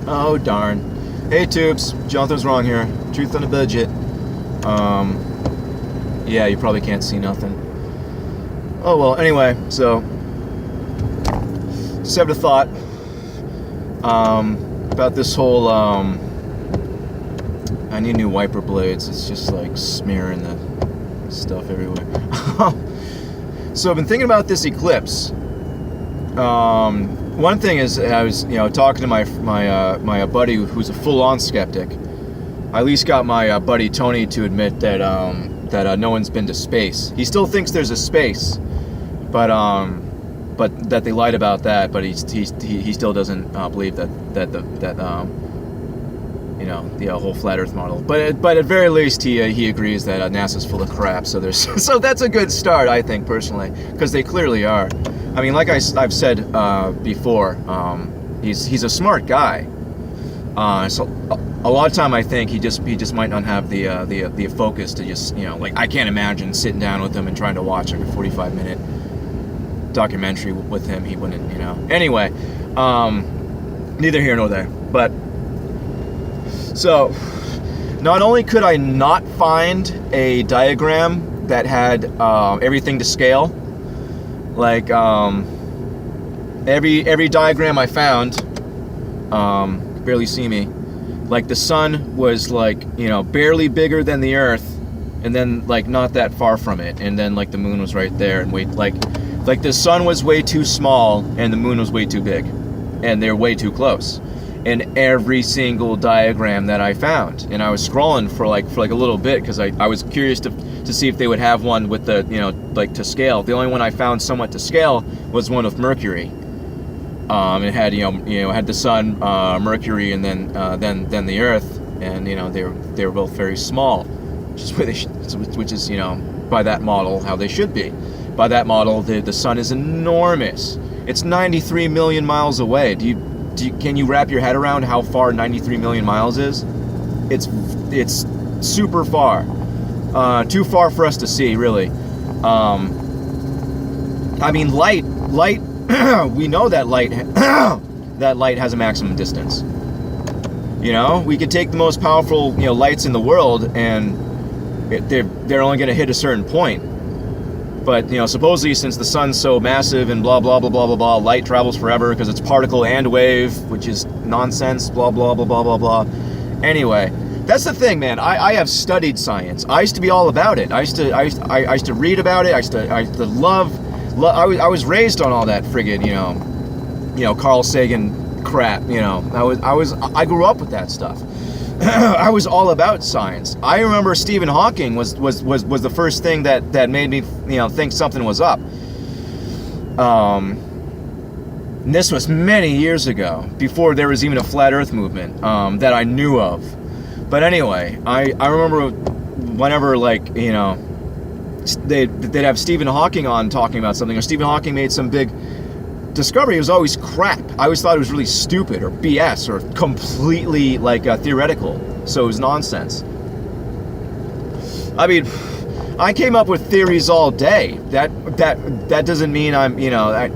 Oh, darn. Hey, Tubes. Jonathan's wrong here. Truth on a budget. Yeah, you probably can't see nothing. Oh, well, anyway, so just having a thought about this whole, I need new wiper blades. It's just like smearing the stuff everywhere. So I've been thinking about this Eclipse. One thing is, I was, talking to my buddy who's a full-on skeptic. I at least got my buddy Tony to admit that no one's been to space. He still thinks there's a space, but that they lied about that. But he still doesn't believe that the whole flat Earth model. But at very least he agrees that NASA's full of crap. So so that's a good start, I think, personally, because they clearly are. I mean, like I've said before, he's a smart guy. So a lot of time I think he just might not have the focus to just, like, I can't imagine sitting down with him and trying to watch like a 45-minute documentary with him. He wouldn't, Anyway, neither here nor there. But so not only could I not find a diagram that had everything to scale, like every diagram I found, barely see me, like the sun was like, barely bigger than the Earth, and then like not that far from it, and then like the moon was right there, and like the sun was way too small and the moon was way too big, and they're way too close in every single diagram that I found. And I was scrolling for like a little bit because I was curious to see if they would have one with the, like to scale. The only one I found somewhat to scale was one of Mercury. It had had the sun, Mercury, and then the Earth, and they were both very small, which is by that model how they should be. By that model, the sun is enormous. It's 93 million miles away. Can you wrap your head around how far 93 million miles is? It's super far. Too far for us to see, really. I mean, light. We know that light has a maximum distance. We could take the most powerful lights in the world, and they're only going to hit a certain point. But supposedly, since the sun's so massive and blah blah blah blah blah blah, light travels forever because it's particle and wave, which is nonsense. Blah blah blah blah blah blah. Anyway, that's the thing, man. I have studied science. I used to be all about it. I used to read about it. I used to love. I was raised on all that friggin' Carl Sagan crap. I grew up with that stuff. I was all about science. I remember Stephen Hawking was the first thing that made me think something was up. And this was many years ago, before there was even a flat Earth movement that I knew of. But anyway, I remember whenever they'd have Stephen Hawking on talking about something, or Stephen Hawking made some big discovery, it was always crap. I always thought it was really stupid or BS or completely theoretical. So it was nonsense. I mean, I came up with theories all day. That doesn't mean I'm I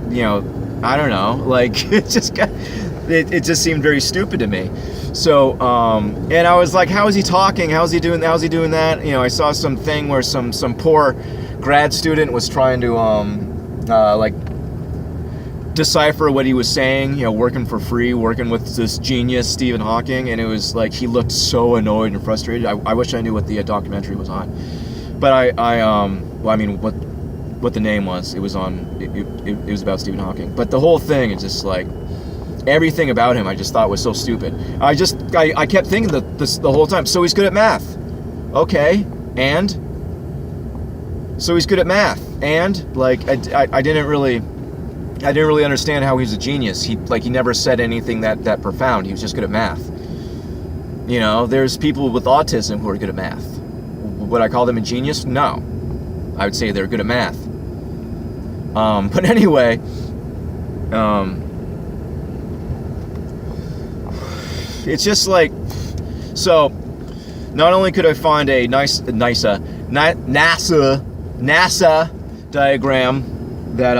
don't know. Like it just seemed very stupid to me. So and I was like, how is he talking? How's he doing that? I saw something where some poor grad student was trying to decipher what he was saying, working for free, working with this genius Stephen Hawking, and it was like he looked so annoyed and frustrated. I wish I knew what the documentary was on, but I mean what the name was. It was on. It was about Stephen Hawking, but the whole thing is just like everything about him I just thought was so stupid. I kept thinking that the whole time. So he's good at math, okay, and so he's good at math, and I didn't really understand how he's a genius. He never said anything that profound. He was just good at math. There's people with autism who are good at math. Would I call them a genius? No. I would say they're good at math. But anyway, it's just like, so not only could I find a NASA diagram that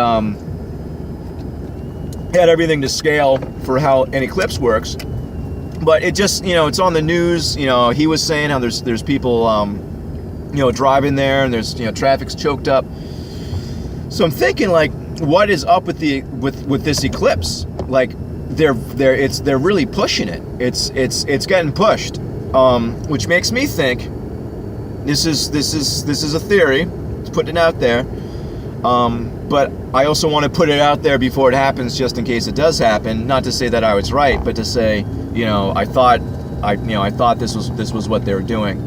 had everything to scale for how an eclipse works, But it just, it's on the news. He was saying how there's people, driving there, and there's, traffic's choked up. So I'm thinking, like, what is up with this eclipse? Like, they're really pushing it. It's getting pushed, which makes me think this is a theory. It's putting it out there. But I also want to put it out there before it happens, just in case it does happen. Not to say that I was right, but to say, I thought this was what they were doing.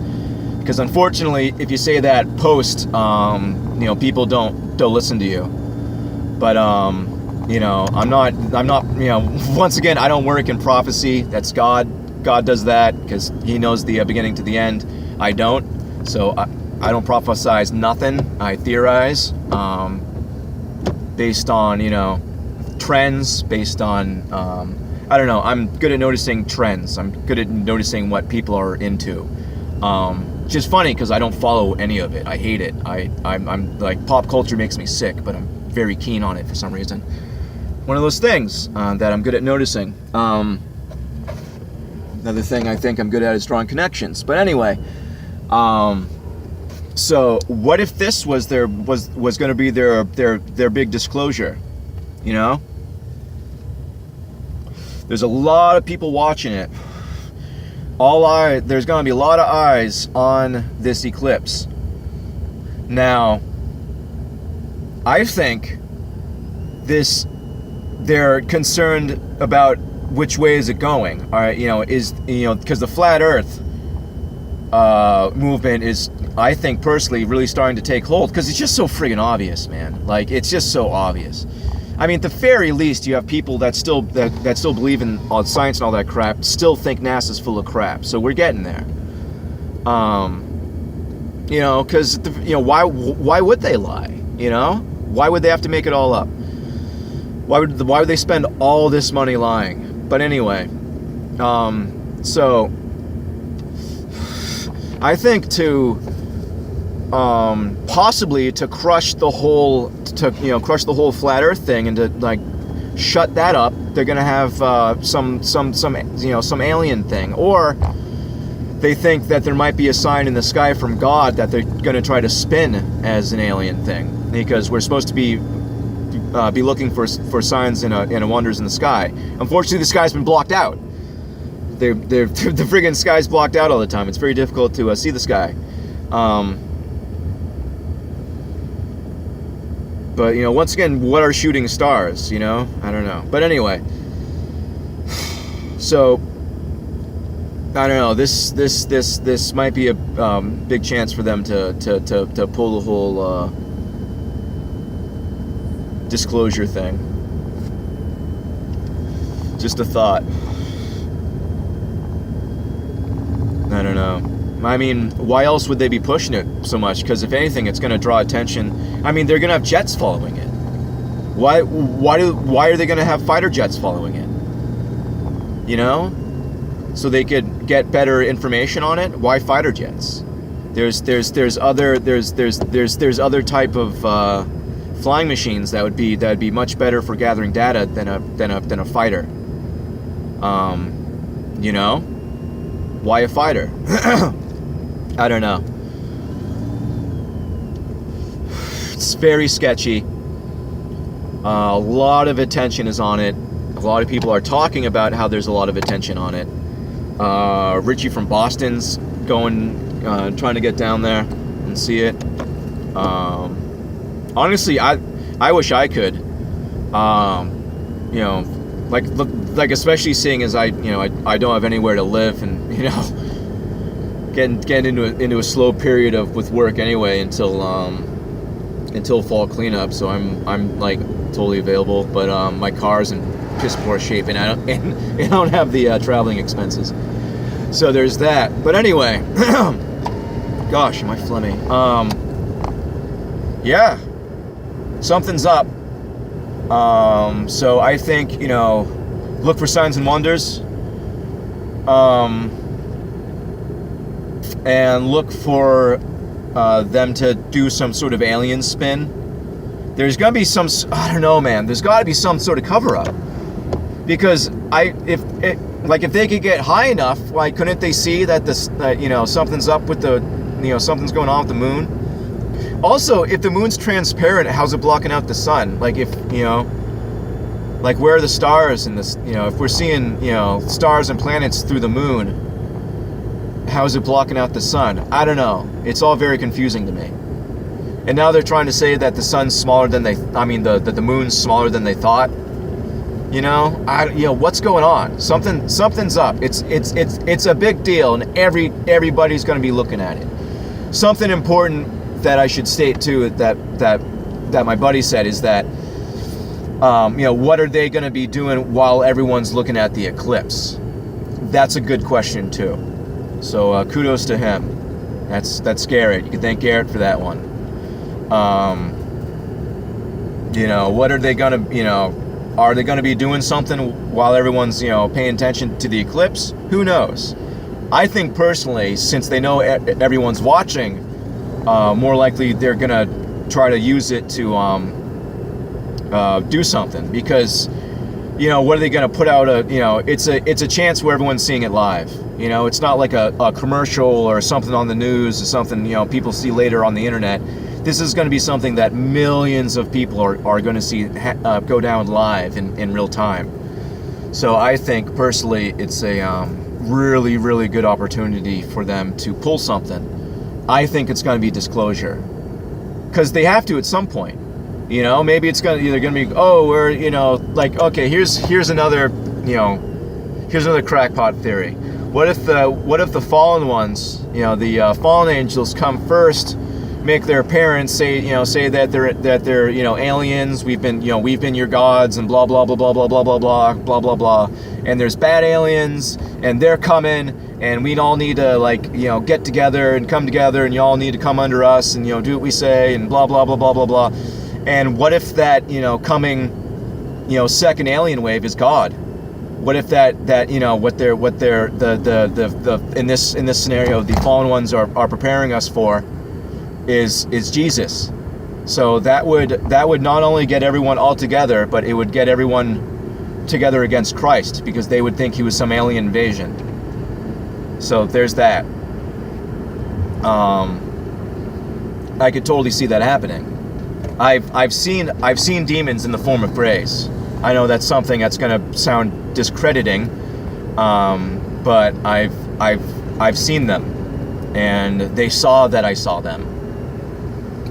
Because unfortunately, if you say that post, people don't listen to you. But I'm not. Once again, I don't work in prophecy. That's God. God does that because He knows the beginning to the end. I don't. So I don't prophesize nothing. I theorize based on trends, based on I don't know. I'm good at noticing trends. I'm good at noticing what people are into. Which is funny because I don't follow any of it. I hate it. I'm like, pop culture makes me sick, but I'm very keen on it for some reason. One of those things that I'm good at noticing. Another thing I think I'm good at is drawing connections. But anyway, so what if this was was going to be their big disclosure? There's a lot of people watching it. There's going to be a lot of eyes on this eclipse. Now, I think they're concerned about which way is it going. All right, because the flat Earth movement is, I think personally, really starting to take hold because it's just so friggin' obvious, man. Like, it's just so obvious. I mean, at the very least, you have people that still believe in all science and all that crap, still think NASA's full of crap. So we're getting there. Because why would they lie? Why would they have to make it all up? Why would they spend all this money lying? But anyway, so I think possibly to crush the whole flat Earth thing and to like shut that up, they're gonna have some alien thing, or they think that there might be a sign in the sky from God that they're gonna try to spin as an alien thing, because we're supposed to be looking for signs and wonders in the sky. Unfortunately, the sky's been blocked out. The friggin' sky's blocked out all the time. It's very difficult to see the sky. But once again, what are shooting stars? I don't know. But anyway, so I don't know. This might be a big chance for them to pull the whole disclosure thing. Just a thought. I don't know. I mean, why else would they be pushing it so much? Because if anything, it's going to draw attention. I mean, they're going to have jets following it. Why are they going to have fighter jets following it? So they could get better information on it. Why fighter jets? There's other type of flying machines that would be much better for gathering data than a fighter. Why a fighter? I don't know. It's very sketchy. A lot of attention is on it. A lot of people are talking about how there's a lot of attention on it. Richie from Boston's trying to get down there and see it. Honestly, I wish I could. Like especially seeing as I don't have anywhere to live, and getting into a slow period with work anyway until fall cleanup. So I'm like totally available, but my car's in piss poor shape, and I don't have the traveling expenses. So there's that. But anyway, gosh, am I phlegmy? Yeah, something's up. So I think look for signs and wonders. And look for them to do some sort of alien spin. There's gonna be I don't know, man. There's got to be some sort of cover-up, because like if they could get high enough, like couldn't they see that this, something's up with the, something's going on with the moon? Also, if the moon's transparent, how's it blocking out the sun? Like if, like where are the stars in this, if we're seeing, stars and planets through the moon, how is it blocking out the sun? I don't know. It's all very confusing to me. And now they're trying to say that the sun's smaller than the moon's smaller than they thought. What's going on? Something's up. It's a big deal, and everybody's going to be looking at it. Something important that I should state too, that my buddy said, is that what are they going to be doing while everyone's looking at the eclipse? That's a good question too. So kudos to him. That's Garrett. You can thank Garrett for that one. What are they going to, are they going to be doing something while everyone's, paying attention to the eclipse? Who knows? I think personally, since they know everyone's watching, more likely they're going to try to use it to do something. Because, what are they going to put out? It's a chance where everyone's seeing it live. It's not like a commercial or something on the news or something, people see later on the internet. This is going to be something that millions of people are going to see go down live in real time. So I think personally it's a really, really good opportunity for them to pull something. I think it's going to be disclosure, because they have to at some point. Maybe it's going to be, okay, here's another crackpot theory. What if the fallen ones, the fallen angels come first, make their parents say that they're aliens. We've been your gods, and blah blah blah blah blah blah blah blah blah blah blah. And there's bad aliens, and they're coming, and we all need to get together and come together, and y'all need to come under us and do what we say, and blah blah blah blah blah blah. And what if that coming second alien wave is God? What if that what they're in this scenario the fallen ones are preparing us for is Jesus? So that would not only get everyone all together, but it would get everyone together against Christ, because they would think he was some alien invasion. So there's that. I could totally see that happening. I've seen demons in the form of grays. I know that's something that's going to sound discrediting, but I've seen them, and they saw that I saw them.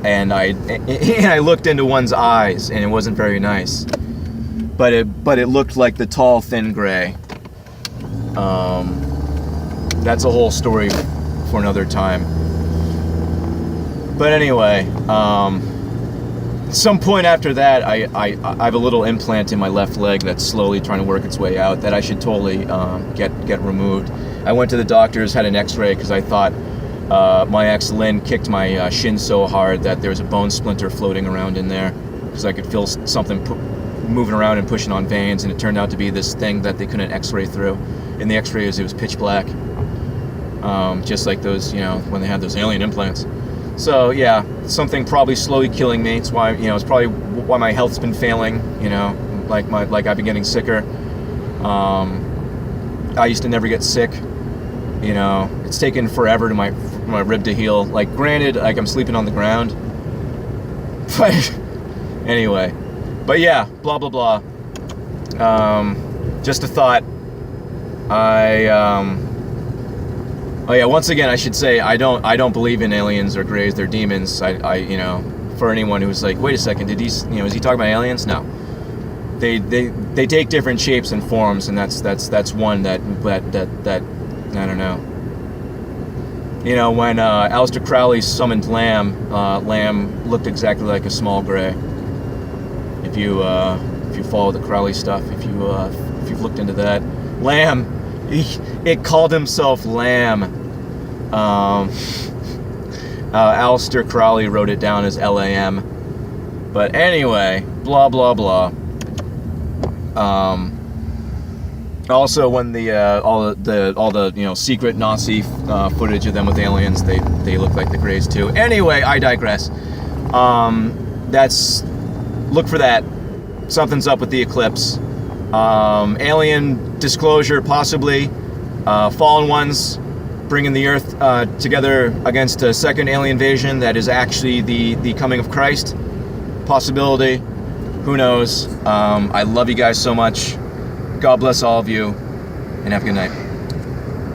And I looked into one's eyes, and it wasn't very nice. But it looked like the tall, thin gray. That's a whole story for another time. But anyway, some point after that, I have a little implant in my left leg that's slowly trying to work its way out that I should totally get removed. I went to the doctors, had an X-ray, because I thought my ex Lynn kicked my shin so hard that there was a bone splinter floating around in there, because I could feel something moving around and pushing on veins, and it turned out to be this thing that they couldn't X-ray through. In the X-rays, it was pitch black, just like those, when they had those alien implants. So yeah, something probably slowly killing me. It's why it's probably why my health's been failing. Like I've been getting sicker. I used to never get sick. It's taken forever for my rib to heal. Like, granted, I'm sleeping on the ground. But anyway, but yeah, blah blah blah. Just a thought. Once again, I should say I don't believe in aliens or grays. They're demons. For anyone who's like, wait a second, is he talking about aliens? No. They take different shapes and forms, and that's one that I don't know. When Aleister Crowley summoned Lamb, Lamb looked exactly like a small gray. If you follow the Crowley stuff, if you've looked into that, Lamb, it called himself Lamb. Aleister Crowley wrote it down as Lam. But anyway, blah blah blah. Also, when all the secret Nazi footage of them with aliens, they look like the Greys too. Anyway, I digress. Look for that. Something's up with the eclipse. Alien disclosure, possibly. Fallen ones bringing the earth together against a second alien invasion that is actually the coming of Christ. Possibility. Who knows? I love you guys so much. God bless all of you, and have a good night.